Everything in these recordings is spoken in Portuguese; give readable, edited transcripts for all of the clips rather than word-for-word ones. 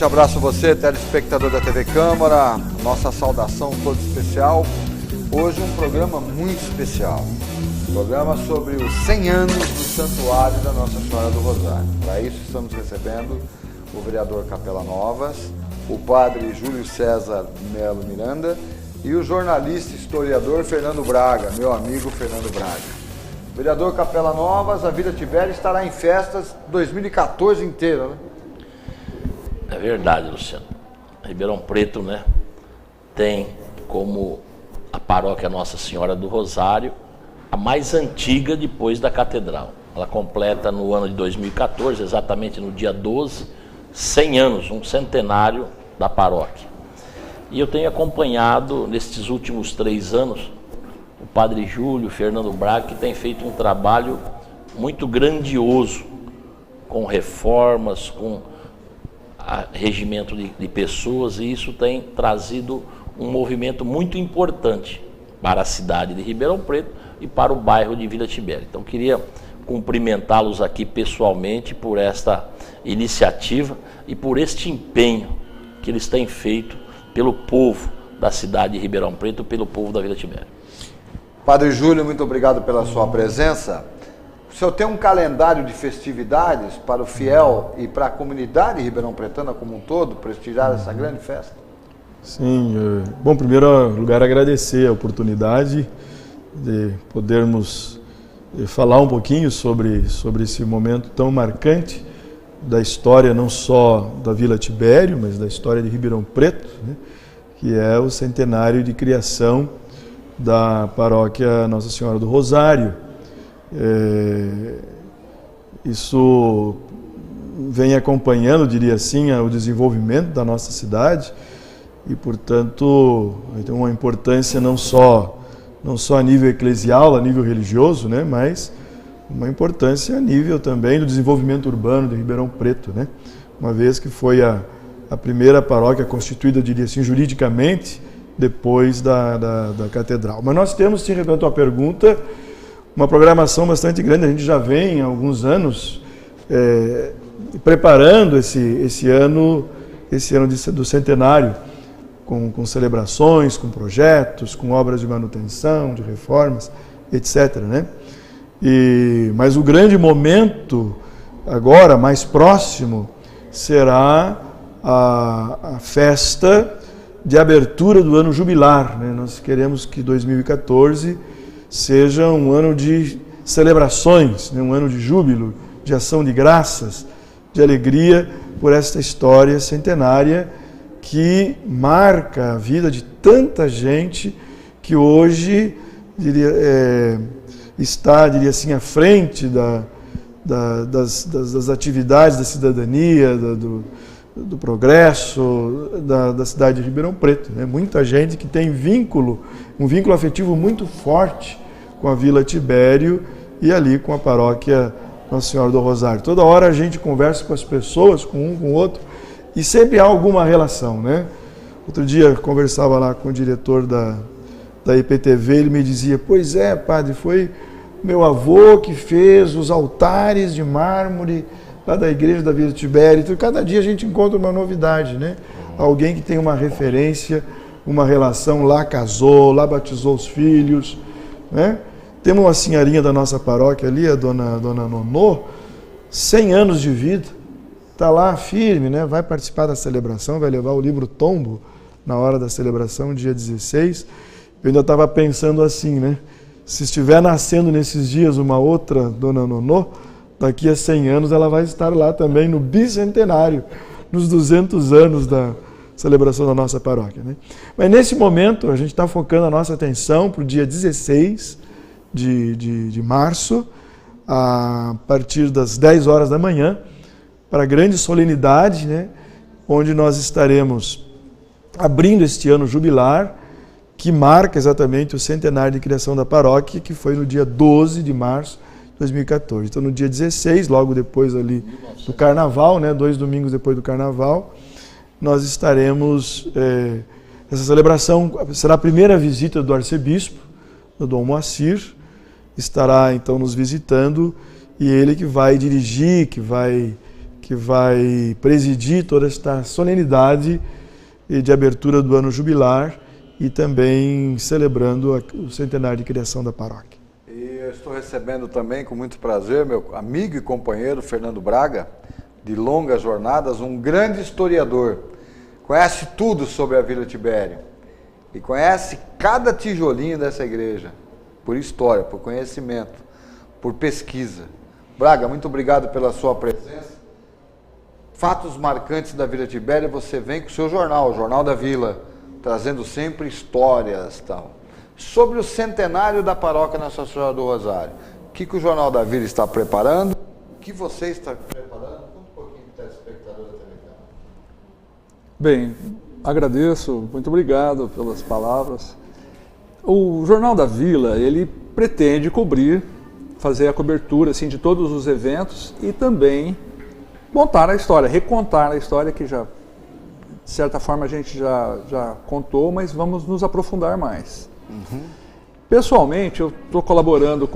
forte abraço a você, telespectador da TV Câmara. Nossa saudação toda especial. Hoje um programa muito especial. Programa sobre os 100 anos do Santuário da Nossa Senhora do Rosário. Para isso estamos recebendo o vereador Capela Novas, o padre Júlio César Melo Miranda e o jornalista e historiador Fernando Braga, meu amigo Fernando Braga. Vereador Capela Novas, a Vila Tibério estará em festas 2014 inteira, né? É verdade, Luciano. Ribeirão Preto, né, tem como a paróquia Nossa Senhora do Rosário a mais antiga depois da Catedral. Ela completa no ano de 2014, exatamente no dia 12, 100 anos, um centenário da paróquia. E eu tenho acompanhado, nestes últimos 3 anos, o padre Júlio, Fernando Braga, que tem feito um trabalho muito grandioso, com reformas, com regimento de pessoas, e isso tem trazido um movimento muito importante para a cidade de Ribeirão Preto e para o bairro de Vila Tibério. Então queria cumprimentá-los aqui pessoalmente por esta iniciativa e por este empenho que eles têm feito pelo povo da cidade de Ribeirão Preto, pelo povo da Vila Tibério. Padre Júlio, muito obrigado pela sua presença. O senhor tem um calendário de festividades para o fiel e para a comunidade ribeirão-pretana como um todo, prestigiar essa grande festa? Sim, bom, em primeiro lugar agradecer a oportunidade de podermos falar um pouquinho sobre esse momento tão marcante da história, não só da Vila Tibério, mas da história de Ribeirão Preto, né, que é o centenário de criação da paróquia Nossa Senhora do Rosário. Isso vem acompanhando, diria assim, o desenvolvimento da nossa cidade e, portanto, tem uma importância não só a nível eclesial, a nível religioso, né, mas uma importância a nível também do desenvolvimento urbano de Ribeirão Preto, né, uma vez que foi a primeira paróquia constituída, diria assim, juridicamente, depois da Catedral. Mas nós temos, se referente à tua pergunta, uma programação bastante grande. A gente já vem há alguns anos preparando esse ano do centenário, com celebrações, com projetos, com obras de manutenção, de reformas, etc., né? Mas o grande momento agora, mais próximo, será a festa de abertura do ano jubilar, né? Nós queremos que 2014 seja um ano de celebrações, né? Um ano de júbilo, de ação de graças, de alegria por esta história centenária que marca a vida de tanta gente que hoje está, diria assim, à frente das atividades da cidadania, do progresso da cidade de Ribeirão Preto, né? Muita gente que tem um vínculo afetivo muito forte com a Vila Tibério e ali com a paróquia Nossa Senhora do Rosário. Toda hora a gente conversa com as pessoas, com um, com o outro, e sempre há alguma relação, né? Outro dia eu conversava lá com o diretor da IPTV, ele me dizia: pois é, padre, foi meu avô que fez os altares de mármore lá da igreja da Vila Tibério. Então, cada dia a gente encontra uma novidade, né? Alguém que tem uma referência, uma relação, lá casou, lá batizou os filhos, né? Temos uma senhorinha da nossa paróquia ali, a dona Nonô, 100 anos de vida, está lá firme, né? Vai participar da celebração, vai levar o livro tombo na hora da celebração, dia 16. Eu ainda estava pensando assim, né? Se estiver nascendo nesses dias uma outra dona Nonô, daqui a 100 anos ela vai estar lá também no bicentenário, nos 200 anos da celebração da nossa paróquia, né? Mas nesse momento a gente está focando a nossa atenção para o dia 16 de março, a partir das 10 horas da manhã, para a grande solenidade, né? Onde nós estaremos abrindo este ano jubilar, que marca exatamente o centenário de criação da paróquia, que foi no dia 12 de março de 2014. Então, no dia 16, logo depois ali do Carnaval, né, 2 domingos depois do Carnaval, nós estaremos... essa celebração será a primeira visita do arcebispo, do Dom Moacir, estará então nos visitando, e ele que vai dirigir, que vai que vai presidir toda esta solenidade de abertura do ano jubilar e também celebrando o centenário de criação da paróquia. E eu estou recebendo também com muito prazer meu amigo e companheiro Fernando Braga, de longas jornadas, um grande historiador. Conhece tudo sobre a Vila Tibério e conhece cada tijolinho dessa igreja, por história, por conhecimento, por pesquisa. Braga, muito obrigado pela sua presença. Fatos marcantes da Vila Tibério, você vem com o seu jornal, o Jornal da Vila, trazendo sempre histórias e tal. Sobre o centenário da paróquia Nossa Senhora do Rosário, o que o Jornal da Vila está preparando? O que você está preparando? Conta um pouquinho para o telespectador da TV Câmara. Bem, agradeço, muito obrigado pelas palavras. O Jornal da Vila, ele pretende fazer a cobertura assim, de todos os eventos e também montar a história, recontar a história que já, de certa forma, a gente já contou, mas vamos nos aprofundar mais. Pessoalmente, eu estou colaborando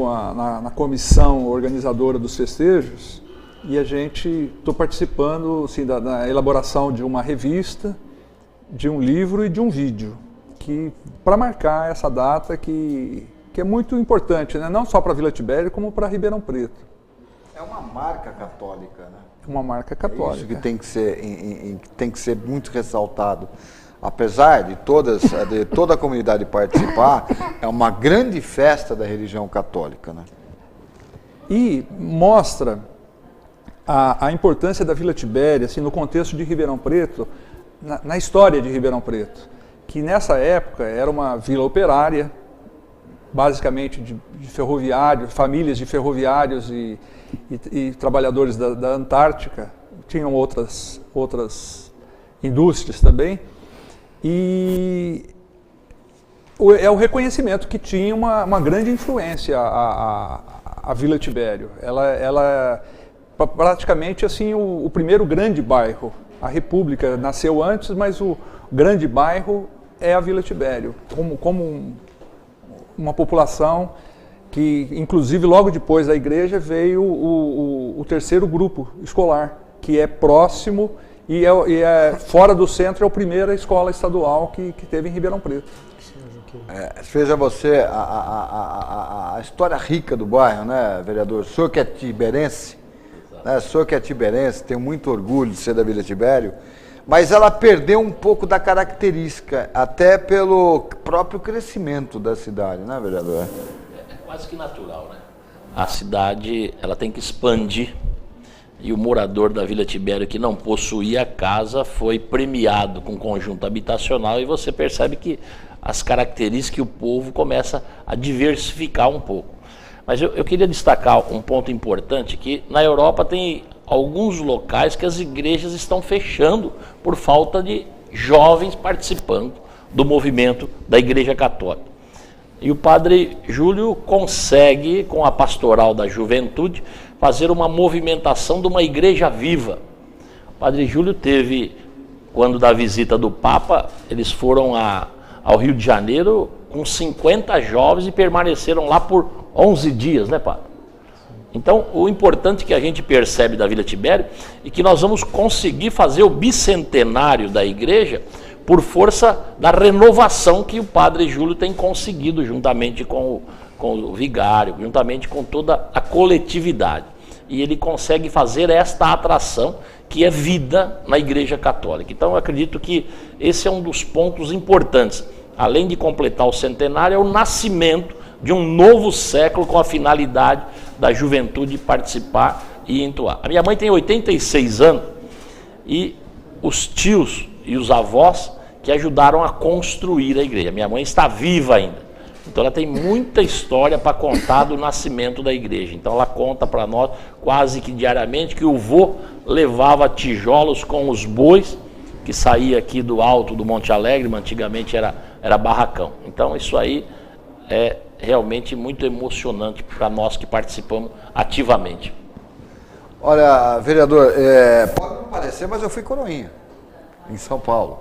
na comissão organizadora dos festejos e estou participando assim, da elaboração de uma revista, de um livro e de um vídeo, para marcar essa data que é muito importante, né? Não só para a Vila Tibério, como para Ribeirão Preto. É uma marca católica, né? Uma marca católica. Isso que tem que ser muito ressaltado. Apesar de toda a comunidade participar, é uma grande festa da religião católica, né? E mostra a importância da Vila Tibério, assim, no contexto de Ribeirão Preto, na história de Ribeirão Preto, que nessa época era uma vila operária, basicamente de ferroviários, famílias de ferroviários e trabalhadores da Antártica, tinham outras indústrias também, e é o reconhecimento que tinha uma grande influência a Vila Tibério. Ela praticamente assim o primeiro grande bairro. A República nasceu antes, mas o grande bairro é a Vila Tibério, como uma população que, inclusive, logo depois da igreja veio o terceiro grupo escolar, que é próximo e fora do centro, é a primeira escola estadual que teve em Ribeirão Preto. Veja você a história rica do bairro, né, vereador? O senhor que é tiberense, né? O senhor que é tiberense, tem muito orgulho de ser da Vila Tibério, mas ela perdeu um pouco da característica, até pelo próprio crescimento da cidade, né, vereador? É quase que natural, né? A cidade, ela tem que expandir, e o morador da Vila Tibério que não possuía casa foi premiado com conjunto habitacional, e você percebe que as características que o povo começa a diversificar um pouco. Mas eu queria destacar um ponto importante, que na Europa tem alguns locais que as igrejas estão fechando por falta de jovens participando do movimento da Igreja Católica. E o padre Júlio consegue, com a pastoral da juventude, fazer uma movimentação de uma igreja viva. O padre Júlio teve, quando da visita do Papa, eles foram ao Rio de Janeiro com 50 jovens e permaneceram lá por 11 dias, né, padre? Então, o importante que a gente percebe da Vila Tibério é que nós vamos conseguir fazer o bicentenário da igreja por força da renovação que o padre Júlio tem conseguido, juntamente com o vigário, juntamente com toda a coletividade. E ele consegue fazer esta atração que é vida na Igreja Católica. Então, eu acredito que esse é um dos pontos importantes. Além de completar o centenário, é o nascimento de um novo século com a finalidade da juventude participar e entoar. A minha mãe tem 86 anos e os tios e os avós que ajudaram a construir a igreja. Minha mãe está viva ainda, então ela tem muita história para contar do nascimento da igreja. Então ela conta para nós quase que diariamente que o vô levava tijolos com os bois que saía aqui do alto do Monte Alegre, mas antigamente era barracão. Então isso aí é realmente muito emocionante para nós que participamos ativamente. Olha, vereador, pode não parecer, mas eu fui coroinha em São Paulo,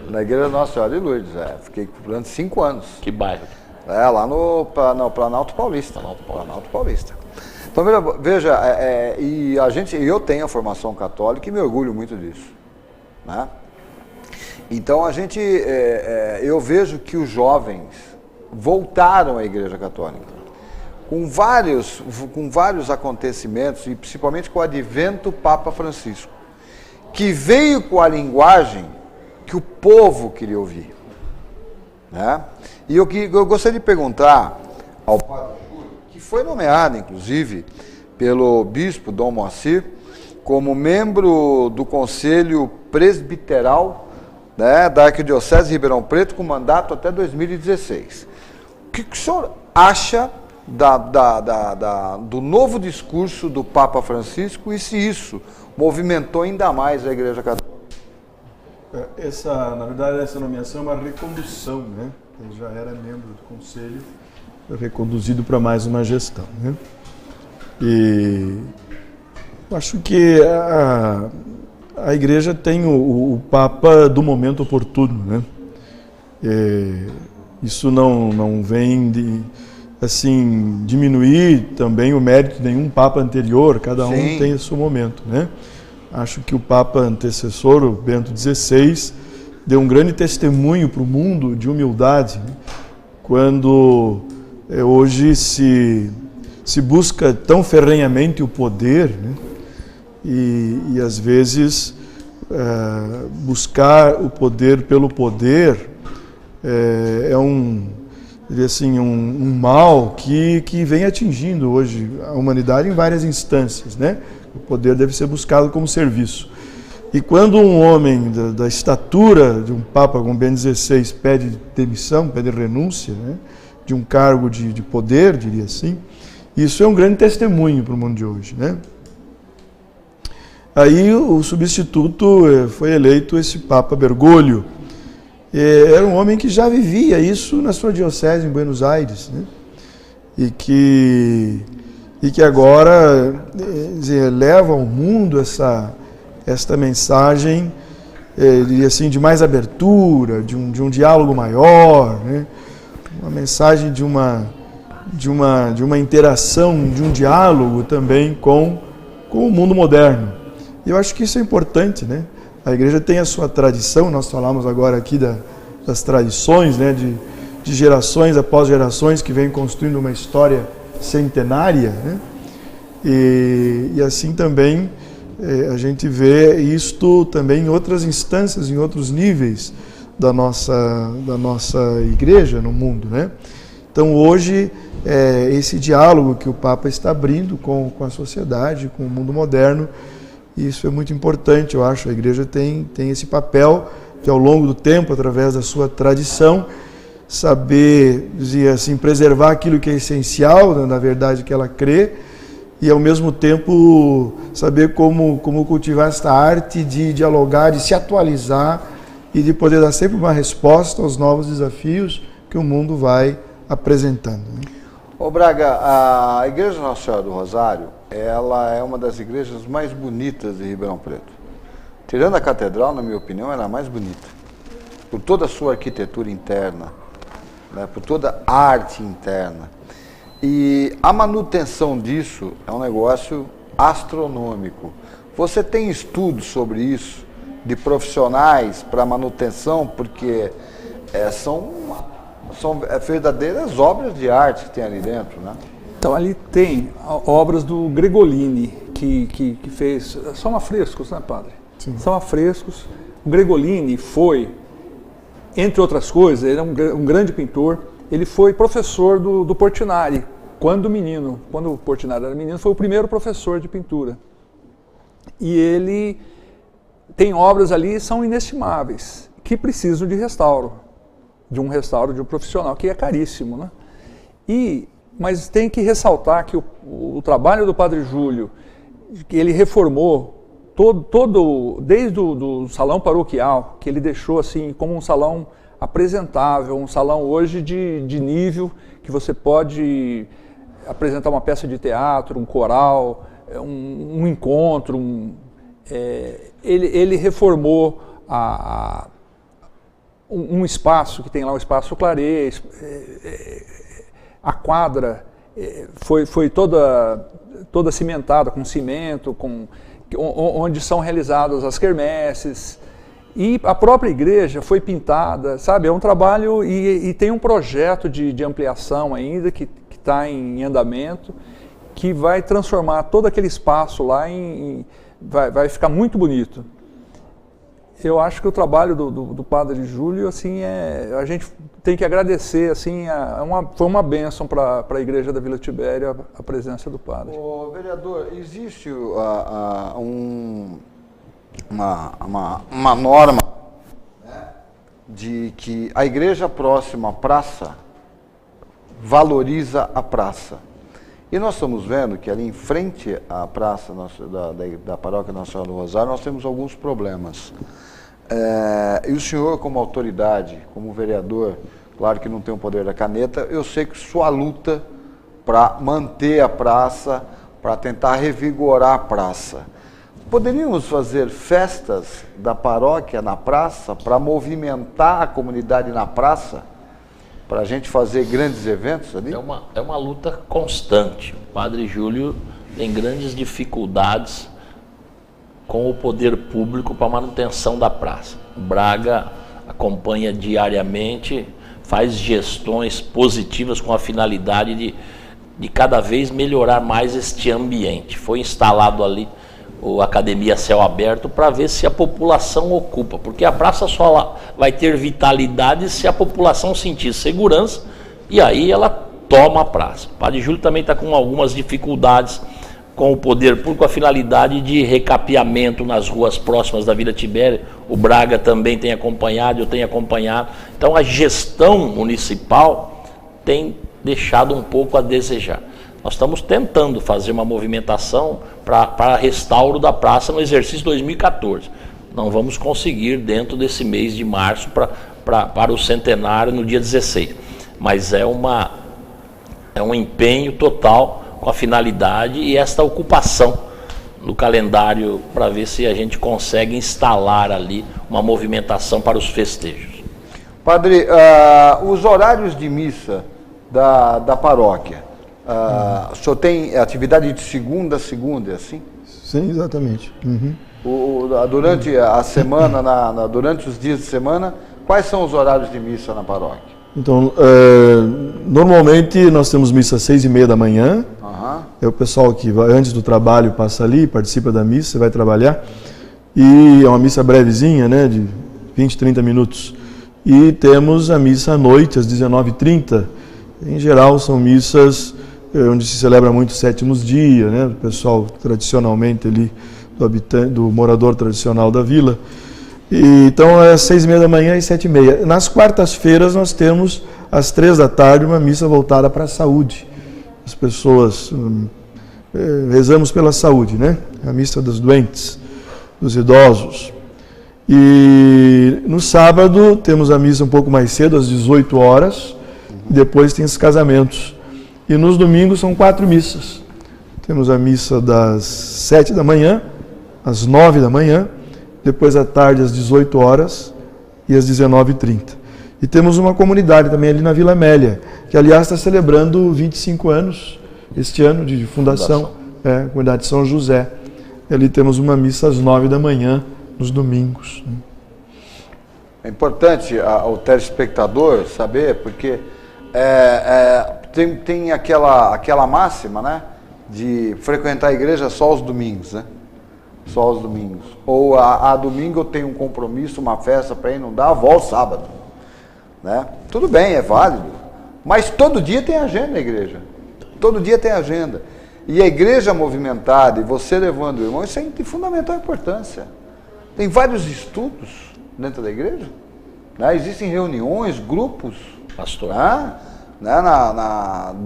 na Igreja Nossa Senhora de Lourdes. Fiquei durante 5 anos. Que bairro? Lá no Planalto Paulista. Planalto Paulista. Então veja, e eu tenho a formação católica e me orgulho muito disso, né? Então eu vejo que os jovens voltaram à Igreja Católica com vários acontecimentos e principalmente com o advento do Papa Francisco, que veio com a linguagem que o povo queria ouvir, né? E eu gostaria de perguntar ao Padre Júlio, que foi nomeado, inclusive, pelo Bispo Dom Moacir, como membro do Conselho Presbiteral, né, da Arquidiocese de Ribeirão Preto, com mandato até 2016. O que o senhor acha do novo discurso do Papa Francisco e se isso movimentou ainda mais a Igreja Católica? Na verdade, essa nomeação é uma recondução, né? Ele já era membro do Conselho, reconduzido para mais uma gestão, né? E eu acho que a Igreja tem o Papa do momento oportuno, né? Isso não vem de diminuir também o mérito de nenhum Papa anterior, cada um Sim. tem o seu momento, né? Acho que o Papa antecessor, o Bento XVI, deu um grande testemunho para o mundo de humildade, né? Quando hoje se busca tão ferrenhamente o poder, né? E às vezes buscar o poder pelo poder é um mal que vem atingindo hoje a humanidade em várias instâncias, né? O poder deve ser buscado como serviço. E quando um homem da estatura de um Papa como Bento XVI pede demissão, pede renúncia, né, de um cargo de poder, diria assim, isso é um grande testemunho para o mundo de hoje, né? Aí o substituto foi eleito esse Papa Bergoglio. Era um homem que já vivia isso na sua diocese em Buenos Aires, né? E que agora leva ao mundo esta mensagem, assim, de mais abertura, de um diálogo maior, né? Uma mensagem de uma interação, de um diálogo também com o mundo moderno. E eu acho que isso é importante, né? A Igreja tem a sua tradição, nós falamos agora aqui das tradições, né? De gerações após gerações que vêm construindo uma história centenária, né? E assim também a gente vê isto também em outras instâncias, em outros níveis da nossa Igreja no mundo, né? Então hoje esse diálogo que o Papa está abrindo com a sociedade, com o mundo moderno, isso é muito importante, eu acho. A Igreja tem esse papel de, ao longo do tempo, através da sua tradição, saber, dizer assim, preservar aquilo que é essencial, na verdade, que ela crê, e ao mesmo tempo saber como cultivar esta arte de dialogar, de se atualizar e de poder dar sempre uma resposta aos novos desafios que o mundo vai apresentando. Ô Braga, a Igreja Nossa Senhora do Rosário, ela é uma das igrejas mais bonitas de Ribeirão Preto. Tirando a catedral, na minha opinião, ela é a mais bonita. Por toda a sua arquitetura interna, né, por toda a arte interna. E a manutenção disso é um negócio astronômico. Você tem estudos sobre isso, de profissionais para manutenção, porque são verdadeiras obras de arte que tem ali dentro, né? Então, ali tem obras do Gregolini, que fez... São afrescos, né, padre? Sim. São afrescos. O Gregolini foi, entre outras coisas, ele é um grande pintor, ele foi professor do Portinari, quando o Portinari era menino, foi o primeiro professor de pintura. E ele tem obras ali que são inestimáveis, que precisam de restauro, de um profissional, que é caríssimo, né? Mas tem que ressaltar que o trabalho do Padre Júlio, que ele reformou desde o salão paroquial, que ele deixou assim como um salão apresentável, um salão hoje de nível, que você pode apresentar uma peça de teatro, um coral, um encontro. Ele reformou um espaço que tem lá, o Espaço Claret, a quadra foi toda cimentada com cimento, onde são realizadas as quermesses. E a própria igreja foi pintada, sabe? É um trabalho e tem um projeto de ampliação ainda que está em andamento, que vai transformar todo aquele espaço lá vai ficar muito bonito. Eu acho que o trabalho do Padre Júlio, assim, a gente tem que agradecer, assim, foi uma bênção para a Igreja da Vila Tibério a presença do Padre. Ô, vereador, existe uma norma, né, de que a igreja próxima à praça valoriza a praça. E nós estamos vendo que ali em frente à praça da paróquia Nossa Senhora do Rosário, nós temos alguns problemas. E o senhor, como autoridade, como vereador, claro que não tem o poder da caneta, eu sei que sua luta para manter a praça, para tentar revigorar a praça. Poderíamos fazer festas da paróquia na praça para movimentar a comunidade na praça, para a gente fazer grandes eventos ali? É uma luta constante. O Padre Júlio tem grandes dificuldades com o poder público para a manutenção da praça. O Braga acompanha diariamente, faz gestões positivas com a finalidade de cada vez melhorar mais este ambiente. Foi instalado ali a Academia Céu Aberto para ver se a população ocupa, porque a praça só vai ter vitalidade se a população sentir segurança, e aí ela toma a praça. O Padre Júlio também está com algumas dificuldades com o poder público, a finalidade de recapeamento nas ruas próximas da Vila Tibério. O Braga também tem acompanhado, eu tenho acompanhado. Então a gestão municipal tem deixado um pouco a desejar. Nós estamos tentando fazer uma movimentação para restauro da praça no exercício 2014. Não vamos conseguir dentro desse mês de março para o centenário no dia 16. Mas é um empenho total com a finalidade e esta ocupação no calendário para ver se a gente consegue instalar ali uma movimentação para os festejos. Padre, os horários de missa da paróquia, o senhor tem atividade de segunda a segunda, é assim? Sim, exatamente. Uhum. Durante a semana, durante os dias de semana, quais são os horários de missa na paróquia? Então, normalmente nós temos missa às 6h30 da manhã. É o pessoal que vai antes do trabalho, passa ali, participa da missa, vai trabalhar. E é uma missa brevezinha, né, de 20, 30 minutos. E temos a missa à noite, às 19h30. Em geral, são missas onde se celebra muito os sétimos dias, né, o pessoal tradicionalmente ali, do morador tradicional da vila. Então, é às 6h30 da manhã e 7h30. Nas quartas-feiras, nós temos, às 3 da tarde, uma missa voltada para a saúde. As pessoas, rezamos pela saúde, né? A missa dos doentes, dos idosos. E no sábado, temos a missa um pouco mais cedo, às 18 horas, e depois tem os casamentos. E nos domingos são 4 missas. Temos a missa das 7 da manhã, às 9 da manhã, depois à tarde às 18 horas e às 19h30. E temos uma comunidade também ali na Vila Amélia, que aliás está celebrando 25 anos este ano de fundação, a comunidade de São José. E ali temos uma missa às 9 da manhã, nos domingos. É importante o telespectador saber, porque tem aquela máxima, né, de frequentar a igreja só aos domingos, né? Só aos domingos. Ou a domingo eu tenho um compromisso, uma festa para ir, não dá, volto sábado. Né? Tudo bem, é válido. Mas todo dia tem agenda na igreja. Todo dia tem agenda. E a igreja movimentada, e você levando o irmão, isso é de fundamental importância. Tem vários estudos dentro da igreja. Né? Existem reuniões, grupos. Pastor.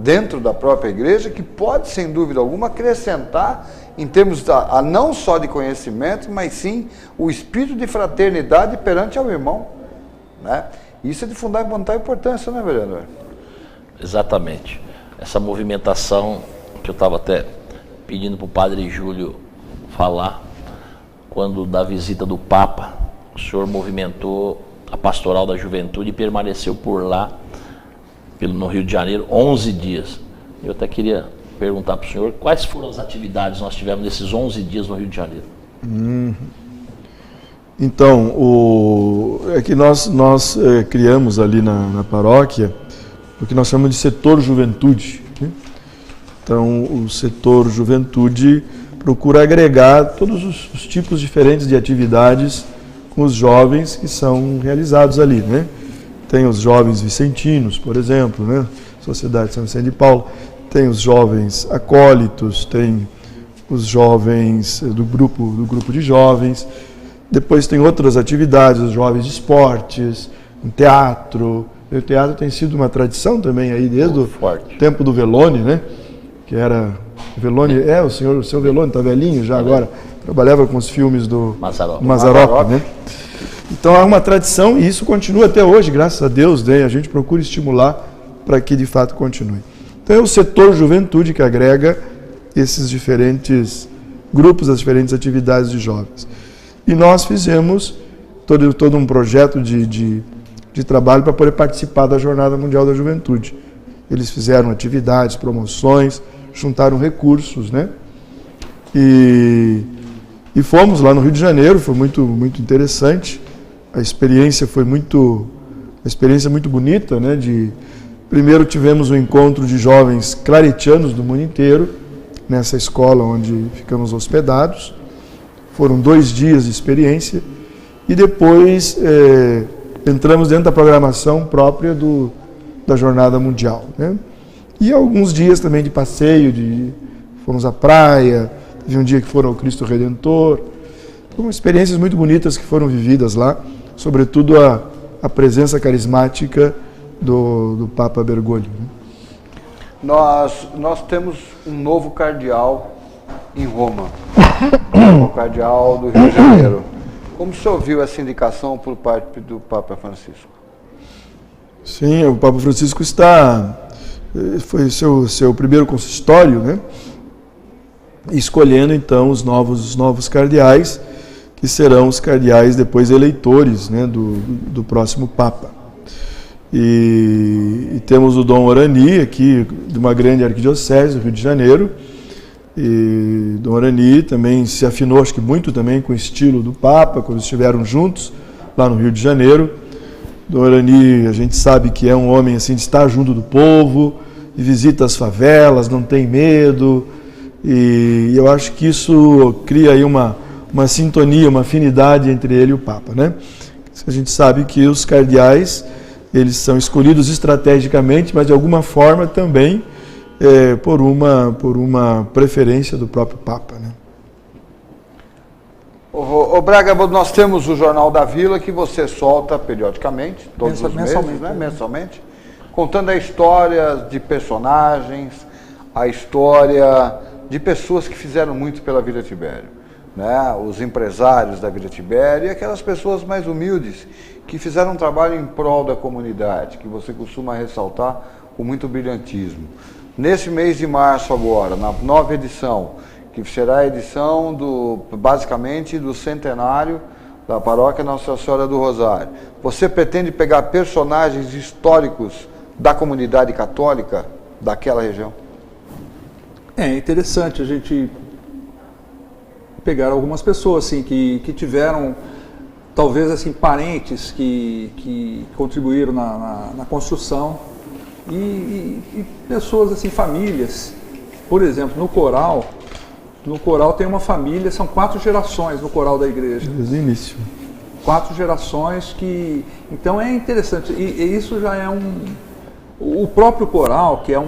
Dentro da própria igreja, que pode, sem dúvida alguma, acrescentar em termos não só de conhecimento, mas sim o espírito de fraternidade perante ao irmão. Né? Isso é de fundamental importância, né, vereador? Exatamente. Essa movimentação que eu estava até pedindo para o Padre Júlio falar, quando da visita do Papa, o senhor movimentou a Pastoral da Juventude e permaneceu por lá, no Rio de Janeiro, 11 dias. Eu até queria perguntar para o senhor quais foram as atividades que nós tivemos nesses 11 dias no Rio de Janeiro. Então, é que nós criamos ali na paróquia o que nós chamamos de setor juventude, né? Então, o setor juventude procura agregar todos os tipos diferentes de atividades com os jovens que são realizados ali, né? Tem os jovens vicentinos, por exemplo, né? Sociedade São Vicente de Paulo, tem os jovens acólitos, tem os jovens do grupo de jovens, depois tem outras atividades, os jovens de esportes, um teatro. O teatro tem sido uma tradição também aí desde o tempo do Velone, né? Que era o Velone, o seu Velone está velhinho já agora, trabalhava com os filmes do Mazzaropi, né? Então há uma tradição e isso continua até hoje, graças a Deus, né? A gente procura estimular para que de fato continue. Então é o setor juventude que agrega esses diferentes grupos, as diferentes atividades de jovens. E nós fizemos todo um projeto de trabalho para poder participar da Jornada Mundial da Juventude. Eles fizeram atividades, promoções, juntaram recursos, né? E fomos lá no Rio de Janeiro, foi muito, muito interessante. A experiência foi muito bonita, né? Primeiro tivemos um encontro de jovens claretianos do mundo inteiro, nessa escola onde ficamos hospedados. Foram 2 dias de experiência e depois entramos dentro da programação própria da Jornada Mundial, né? E alguns dias também de passeio, fomos à praia, teve um dia que foram ao Cristo Redentor. Foram experiências muito bonitas que foram vividas lá, sobretudo a presença carismática do Papa Bergoglio, né? Nós temos um novo cardeal em Roma, o cardeal do Rio de Janeiro. Como o senhor viu essa indicação por parte do Papa Francisco? Sim, o Papa Francisco foi seu primeiro consistório, né? Escolhendo então os novos cardeais, que serão os cardeais depois eleitores, né, do próximo Papa. E temos o Dom Orani aqui, de uma grande arquidiocese do Rio de Janeiro. E Dom Orani também se afinou, acho que muito também com o estilo do Papa, quando estiveram juntos lá no Rio de Janeiro. Dom Orani, a gente sabe que é um homem assim, de estar junto do povo, e visita as favelas, não tem medo. E eu acho que isso cria aí uma sintonia, uma afinidade entre ele e o Papa, né? A gente sabe que os cardeais, eles são escolhidos estrategicamente, mas de alguma forma também por uma preferência do próprio Papa, né? Ô Braga, nós temos o Jornal da Vila que você solta periodicamente, todos os meses, né? Mensalmente, contando a história de personagens, a história de pessoas que fizeram muito pela Vila Tibério, né? Os empresários da Vila Tibério e aquelas pessoas mais humildes que fizeram um trabalho em prol da comunidade, que você costuma ressaltar com muito brilhantismo. Nesse mês de março agora, na nova edição, que será a edição basicamente do centenário da paróquia Nossa Senhora do Rosário, você pretende pegar personagens históricos da comunidade católica daquela região? É interessante a gente pegar algumas pessoas assim, que tiveram talvez assim, parentes que contribuíram na construção e pessoas, assim, famílias. Por exemplo, no coral tem uma família, são 4 gerações no coral da igreja. Desde o início. 4 gerações que... Então é interessante, e isso já é o próprio coral, que é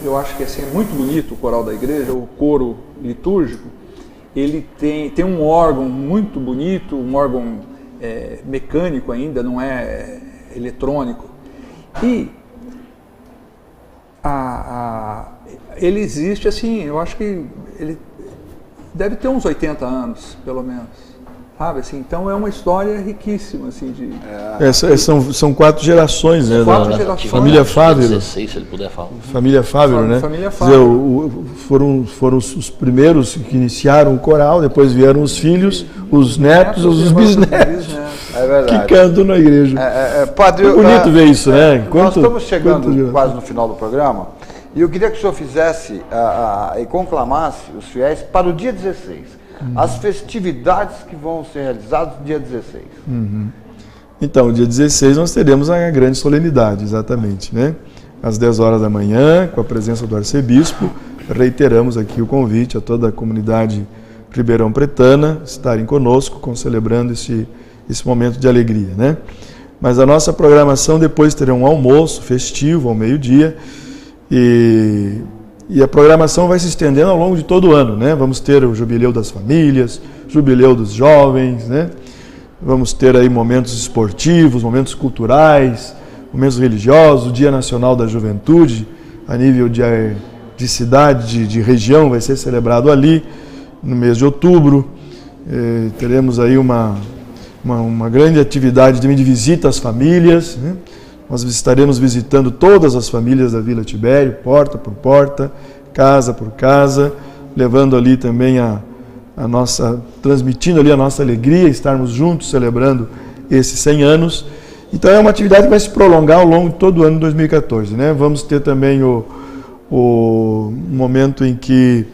eu acho que assim, é muito bonito o coral da igreja, o coro litúrgico, ele tem um órgão muito bonito, um órgão mecânico ainda, não é eletrônico. E ele existe assim, eu acho que ele deve ter uns 80 anos, pelo menos. Sabe, assim, então é uma história riquíssima, assim, são 4 gerações, né? 4 gerações. Família Fávero. 16, se ele puder falar. Família Fávero, né? Família Fávero. Foram os primeiros que iniciaram o coral, depois vieram os filhos, os netos, os bisnetos. É verdade. Que cantam na igreja. Padre, é bonito ver isso, né? Nós estamos chegando quase no final do programa. E eu queria que o senhor fizesse e conclamasse os fiéis para o dia 16. As festividades que vão ser realizadas no dia 16. Então, dia 16 nós teremos a grande solenidade, exatamente, né? Às 10 horas da manhã, com a presença do arcebispo, reiteramos aqui o convite a toda a comunidade ribeirão pretana estarem conosco, celebrando esse momento de alegria, né? Mas a nossa programação depois terá um almoço festivo ao meio-dia e a programação vai se estendendo ao longo de todo o ano, né? Vamos ter o Jubileu das Famílias, Jubileu dos Jovens, né? Vamos ter aí momentos esportivos, momentos culturais, momentos religiosos, o Dia Nacional da Juventude, a nível de cidade, de região, vai ser celebrado ali no mês de outubro. Teremos aí uma grande atividade de visita às famílias, né? Nós estaremos visitando todas as famílias da Vila Tibério, porta por porta, casa por casa, levando ali também transmitindo ali a nossa alegria, estarmos juntos celebrando esses 100 anos. Então é uma atividade que vai se prolongar ao longo de todo o ano de 2014, né? Vamos ter também o momento em que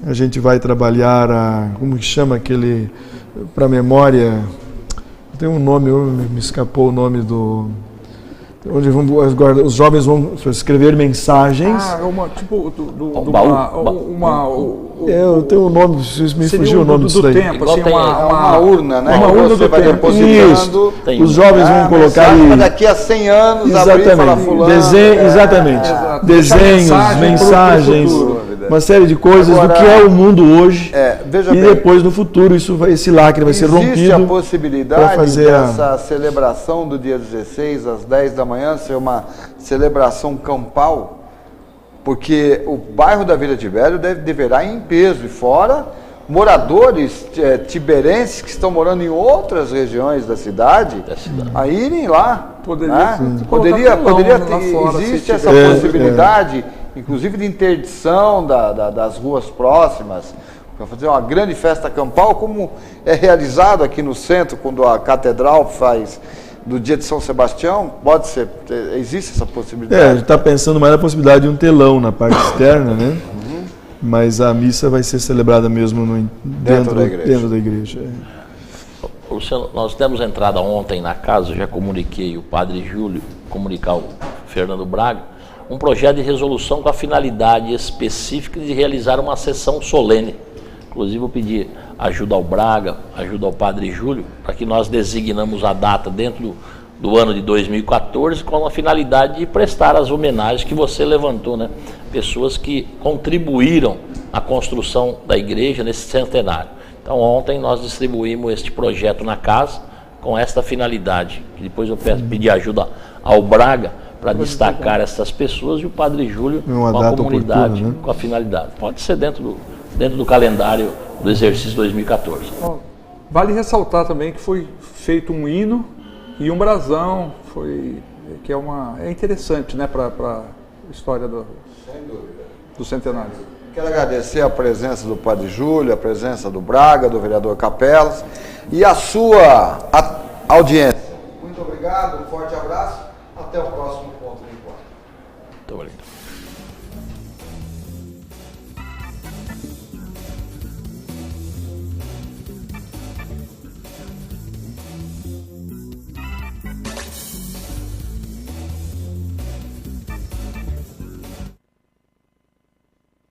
a gente vai trabalhar como que chama aquele, para memória, tem um nome, me escapou o nome onde os jovens vão escrever mensagens. Eu tenho um nome, me fugiu o nome disso daí. Tempo, assim, uma urna, né? Uma urna você vai depositando. Os jovens vão colocar ali. Daqui a 100 anos, exatamente. Desenhos, mensagens, uma série de coisas. Agora, do que é o mundo hoje. Veja e bem, depois no futuro esse lacre vai ser rompido. Existe a possibilidade dessa celebração do dia 16 às 10 da manhã ser uma celebração campal? Porque o bairro da Vila Tibério deverá ir em peso, e fora moradores tiberenses que estão morando em outras regiões da cidade a irem lá. Existe essa possibilidade, inclusive de interdição das ruas próximas, para fazer uma grande festa campal, como é realizado aqui no centro, quando a catedral faz do dia de São Sebastião. Pode ser, existe essa possibilidade? A gente está pensando mais na possibilidade de um telão na parte externa, né? Mas a missa vai ser celebrada mesmo dentro da igreja. Luciano, nós demos entrada ontem na casa, já comuniquei o padre Júlio, comunicar o Fernando Braga, um projeto de resolução com a finalidade específica de realizar uma sessão solene. Inclusive eu pedi ajuda ao Braga, ajuda ao padre Júlio, para que nós designamos a data dentro do ano de 2014 com a finalidade de prestar as homenagens que você levantou, né? Pessoas que contribuíram à construção da igreja nesse centenário. Então ontem nós distribuímos este projeto na casa com esta finalidade. Depois eu pedi ajuda ao Braga para destacar essas pessoas e o padre Júlio com a comunidade, oportuna, né? Com a finalidade. Pode ser dentro do calendário do exercício 2014. Vale ressaltar também que foi feito um hino e um brasão, que é interessante, né, para a história do centenário. Quero agradecer a presença do padre Júlio, a presença do Braga, do vereador Capelas e a sua audiência. Muito obrigado, um forte abraço, até o próximo.